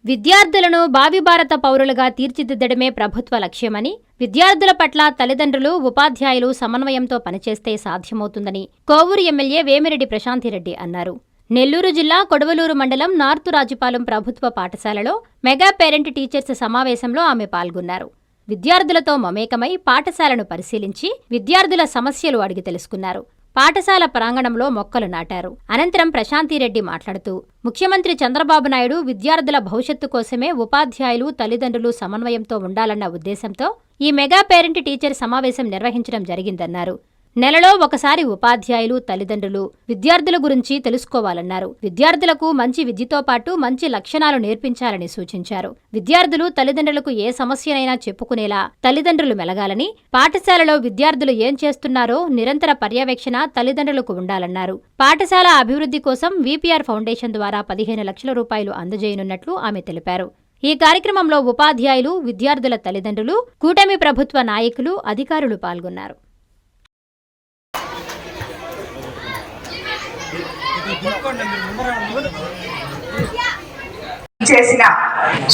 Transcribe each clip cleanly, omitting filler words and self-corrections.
విద్యార్థులను భావి భారత పౌరులుగా తీర్చిదిద్దడమే ప్రభుత్వ లక్ష్యమని, విద్యార్థుల పట్ల తల్లిదండ్రులు, ఉపాధ్యాయులు సమన్వయంతో పనిచేస్తే సాధ్యమవుతుందని కోవూరు ఎమ్మెల్యే వేమిరెడ్డి ప్రశాంతిరెడ్డి అన్నారు. నెల్లూరు జిల్లా కొడవలూరు మండలం నార్తు రాజుపాలెం ప్రభుత్వ పాఠశాలలో మెగా పేరెంట్ టీచర్స్ సమావేశంలో ఆమె పాల్గొన్నారు. విద్యార్థులతో మమేకమై పాఠశాలను పరిశీలించి విద్యార్థుల సమస్యలు అడిగి తెలుసుకున్నారు. పాఠశాల ప్రాంగణంలో మొక్కలు నాటారు. అనంతరం ప్రశాంతిరెడ్డి మాట్లాడుతూ, ముఖ్యమంత్రి చంద్రబాబు నాయుడు విద్యార్థుల భవిష్యత్తు కోసమే ఉపాధ్యాయులు, తల్లిదండ్రులు సమన్వయంతో ఉండాలన్న ఉద్దేశంతో ఈ మెగా పేరెంట్ టీచర్ సమావేశం నిర్వహించడం జరిగిందన్నారు. నెలలో ఒకసారి ఉపాధ్యాయులు, తల్లిదండ్రులు విద్యార్థుల గురించి తెలుసుకోవాలన్నారు. విద్యార్థులకు మంచి విద్యతో పాటు మంచి లక్షణాలు నేర్పించాలని సూచించారు. విద్యార్థులు తల్లిదండ్రులకు ఏ సమస్యనైనా చెప్పుకునేలా తల్లిదండ్రులు మెలగాలని, పాఠశాలలో విద్యార్థులు ఏం చేస్తున్నారో నిరంతర పర్యవేక్షణ తల్లిదండ్రులకు ఉండాలన్నారు. పాఠశాల అభివృద్ధి కోసం వీపీఆర్ ఫౌండేషన్ ద్వారా 15 లక్షల రూపాయలు అందజేయనున్నట్లు ఆమె తెలిపారు. ఈ కార్యక్రమంలో ఉపాధ్యాయులు, విద్యార్థుల తల్లిదండ్రులు, కూటమి ప్రభుత్వ నాయకులు, అధికారులు పాల్గొన్నారు. చేసిన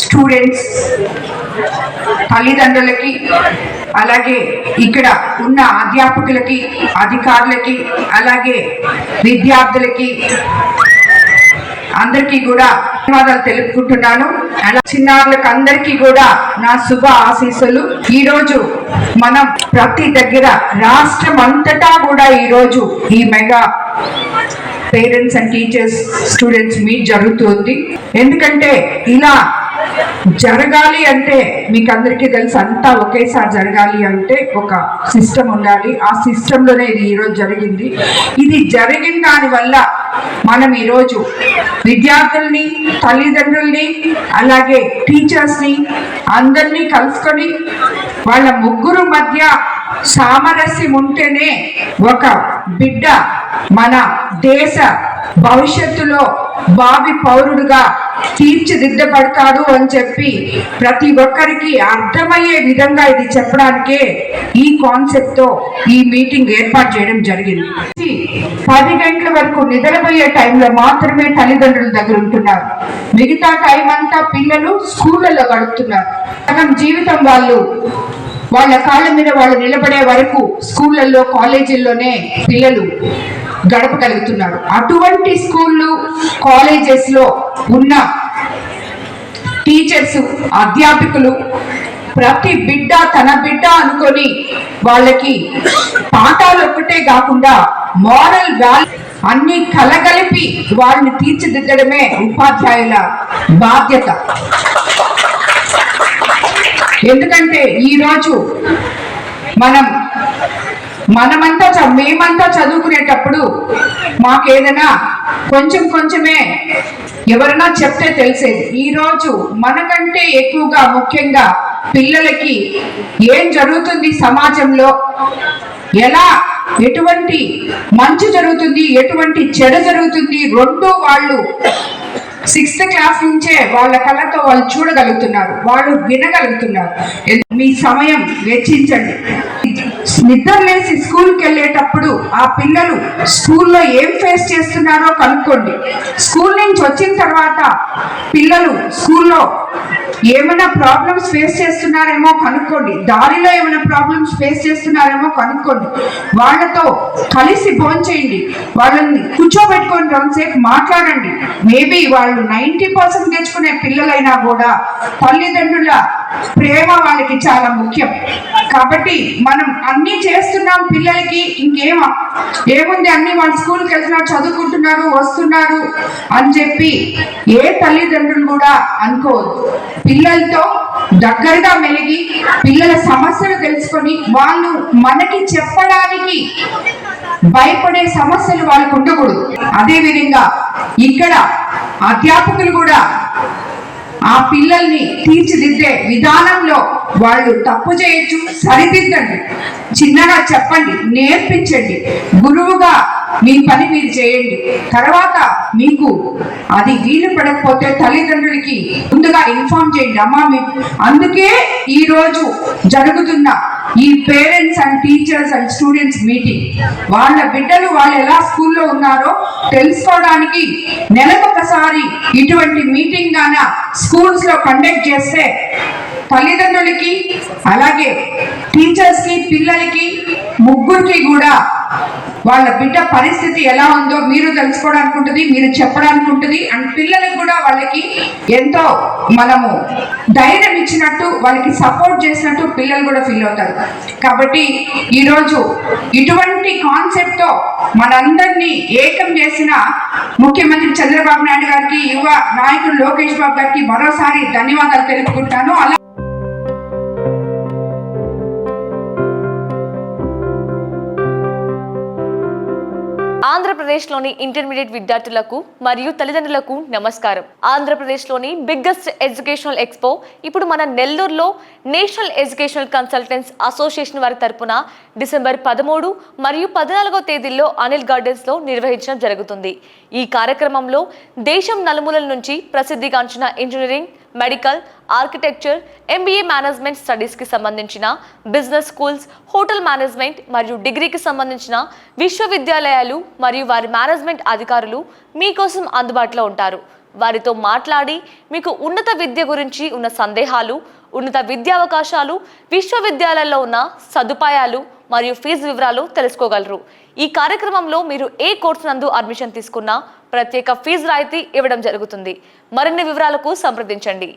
స్టూడెంట్స్, తల్లిదండ్రులకి, అలాగే ఇక్కడ ఉన్న అధ్యాపకులకి, అధికారులకి, అలాగే విద్యార్థులకి అందరికీ కూడా ధన్యవాదాలు తెలుపుకుంటున్నాను. అలా చిన్నారులకు అందరికీ కూడా నా శుభ ఆశీస్సులు. ఈరోజు మనం ప్రతి దగ్గర రాష్ట్రం అంతటా కూడా ఈరోజు ఈ mega parents and teachers students meet జరుగుతుంది. ఎందుకంటే ఇలా జరగాలి అంటే మీకు అందరికీ తెలుసు, అంతా ఒకేసారి జరగాలి అంటే ఒక సిస్టమ్ ఉండాలి. ఆ సిస్టంలోనే ఇది ఈరోజు జరిగింది. ఇది జరిగిన దానివల్ల మనం ఈరోజు విద్యార్థుల్ని, తల్లిదండ్రుల్ని, అలాగే టీచర్స్ని అందరినీ కలుసుకొని వాళ్ళ ముగ్గురు మధ్య సామరస్యం ఉంటేనే ఒక బిడ్డ మన దేశ భవిష్యత్తులో భావి పౌరుడుగా తీర్చిదిద్దబడతాడు అని చెప్పి ప్రతి ఒక్కరికి అర్థమయ్యే విధంగా ఇది చెప్పడానికే ఈ కాన్సెప్ట్ తో ఈ మీటింగ్ ఏర్పాటు చేయడం జరిగింది. 10 గంటల వరకు నిద్రపోయే టైంలో మాత్రమే తల్లిదండ్రుల దగ్గర ఉంటున్నారు. మిగతా టైం అంతా పిల్లలు స్కూళ్ళల్లో గడుపుతున్నారు. సగం జీవితం వాళ్ళ కాళ్ళ మీద వాళ్ళు నిలబడే వరకు స్కూళ్ళల్లో, కాలేజీల్లోనే పిల్లలు గడపగలుగుతున్నారు. అటువంటి స్కూళ్ళు, కాలేజెస్ లో ఉన్న టీచర్స్, అధ్యాపకులు ప్రతి బిడ్డ తన బిడ్డ అనుకొని వాళ్ళకి పాఠాలు ఒక్కటే కాకుండా మోరల్ వాల్యూ అన్ని కలగలిపి వాళ్ళని తీర్చిదిద్దడమే ఉపాధ్యాయుల బాధ్యత. ఎందుకంటే ఈరోజు మేమంతా చదువుకునేటప్పుడు మాకేదైనా కొంచెమే ఎవరైనా చెప్తే తెలిసేది. ఈరోజు మనకంటే ఎక్కువగా ముఖ్యంగా పిల్లలకి ఏం జరుగుతుంది సమాజంలో, ఎటువంటి మంచి జరుగుతుంది, ఎటువంటి చెడు జరుగుతుంది, రెండు వాళ్ళు 6th క్లాస్ నుంచే వాళ్ళ కళ్ళతో వాళ్ళు చూడగలుగుతున్నారు, వాళ్ళు వినగలుగుతున్నారు. మీ సమయం వెచ్చించండి. నిద్రలేసి స్కూల్కి వెళ్ళేటప్పుడు ఆ పిల్లలు స్కూల్లో ఏం ఫేస్ చేస్తున్నారో కనుక్కోండి. స్కూల్ నుంచి వచ్చిన తర్వాత పిల్లలు స్కూల్లో ఏమైనా ప్రాబ్లమ్స్ ఫేస్ చేస్తున్నారేమో కనుక్కోండి. దారిలో ఏమైనా ప్రాబ్లమ్స్ ఫేస్ చేస్తున్నారేమో కనుక్కోండి. వాళ్ళతో కలిసి భోంచేయండి, వాళ్ళని కూర్చోబెట్టుకొని కొంతసేపు మాట్లాడండి. మేబీ వాళ్ళు 90% తెచ్చుకునే పిల్లలైనా కూడా తల్లిదండ్రుల ప్రేమ వాళ్ళకి చాలా ముఖ్యం. కాబట్టి మనం అన్ని చేస్తున్నాం పిల్లలకి, ఏముంది అన్ని వాళ్ళు స్కూల్కి వెళ్తున్నారు, చదువుకుంటున్నారు, వస్తున్నారు అని చెప్పి ఏ తల్లిదండ్రులు కూడా అనుకోవద్దు. పిల్లలతో దగ్గరగా మెలిగి పిల్లల సమస్యలు తెలుసుకొని వాళ్ళు మనకి చెప్పడానికి భయపడే సమస్యలు వాళ్ళకు ఉండకూడదు. అదేవిధంగా ఇక్కడ అధ్యాపకులు కూడా ఆ పిల్లల్ని తీర్చిదిద్దే విధానంలో వాళ్ళు తప్పు చేయొచ్చు, సరిదిద్దండి, చిన్నగా చెప్పండి, నేర్పించండి. గురువుగా మీ పని మీరు చేయండి. తర్వాత మీకు అది వీలు పడకపోతే తల్లిదండ్రులకి ముందుగా ఇన్ఫార్మ్ చేయండి. అందుకే ఈరోజు జరుగుతున్న ఈ parents and teachers and students meeting. వాళ్ళ బిడ్డలు వాళ్ళు ఎలా స్కూల్లో ఉన్నారో తెలుసుకోవడానికి నెలకొకసారి ఇటువంటి మీటింగ్ గాన స్కూల్స్ లో కండక్ట్ చేస్తే తల్లిదండ్రులకి అలాగే టీచర్స్ కి పిల్లలకి ముగ్గురికి కూడా వాళ్ళ బిడ్డ పరిస్థితి ఎలా ఉందో మీరు తెలుసుకోవడానికి ఉంటుంది, మీరు చెప్పడానికి ఉంటుంది. అండ్ పిల్లలకు కూడా వాళ్ళకి ఎంతో మనము ధైర్యం ఇచ్చినట్టు, వాళ్ళకి సపోర్ట్ చేసినట్టు పిల్లలు కూడా ఫీల్ అవుతారు. కాబట్టి ఈరోజు ఇటువంటి కాన్సెప్ట్ తో మనందరినీ ఏకం చేసిన ముఖ్యమంత్రి చంద్రబాబు నాయుడు గారికి, యువ నాయకుడు లోకేష్ బాబు గారికి మరోసారి ధన్యవాదాలు తెలుపుకుంటాను. అలా ఆంధ్రప్రదేశ్లోని ఇంటర్మీడియట్ విద్యార్థులకు మరియు తల్లిదండ్రులకు నమస్కారం. ఆంధ్రప్రదేశ్లోని బిగ్గెస్ట్ ఎడ్యుకేషనల్ ఎక్స్పో ఇప్పుడు మన నెల్లూరులో నేషనల్ ఎడ్యుకేషనల్ కన్సల్టెంట్స్ అసోసియేషన్ వారి తరపున డిసెంబర్ 13 మరియు 14వ తేదీల్లో అనిల్ గార్డెన్స్లో నిర్వహించడం జరుగుతుంది. ఈ కార్యక్రమంలో దేశం నలుమూలల నుంచి ప్రసిద్ధిగాంచిన engineering, medical, architecture, MBA management స్టడీస్కి సంబంధించిన బిజినెస్ స్కూల్స్, హోటల్ మేనేజ్మెంట్ మరియు డిగ్రీకి సంబంధించిన విశ్వవిద్యాలయాలు మరియు వారి మేనేజ్మెంట్ అధికారులు మీకోసం అందుబాటులో ఉంటారు. వారితో మాట్లాడి మీకు ఉన్నత విద్య గురించి ఉన్న సందేహాలు, ఉన్నత విద్యావకాశాలు, విశ్వవిద్యాలయాల్లో ఉన్న సదుపాయాలు మరియు ఫీజు వివరాలు తెలుసుకోగలరు. ఈ కార్యక్రమంలో మీరు ఏ కోర్సు నందు అడ్మిషన్ తీసుకున్నా ప్రత్యేక ఫీజు రాయితీ ఇవ్వడం జరుగుతుంది. మరిన్ని వివరాలకు సంప్రదించండి.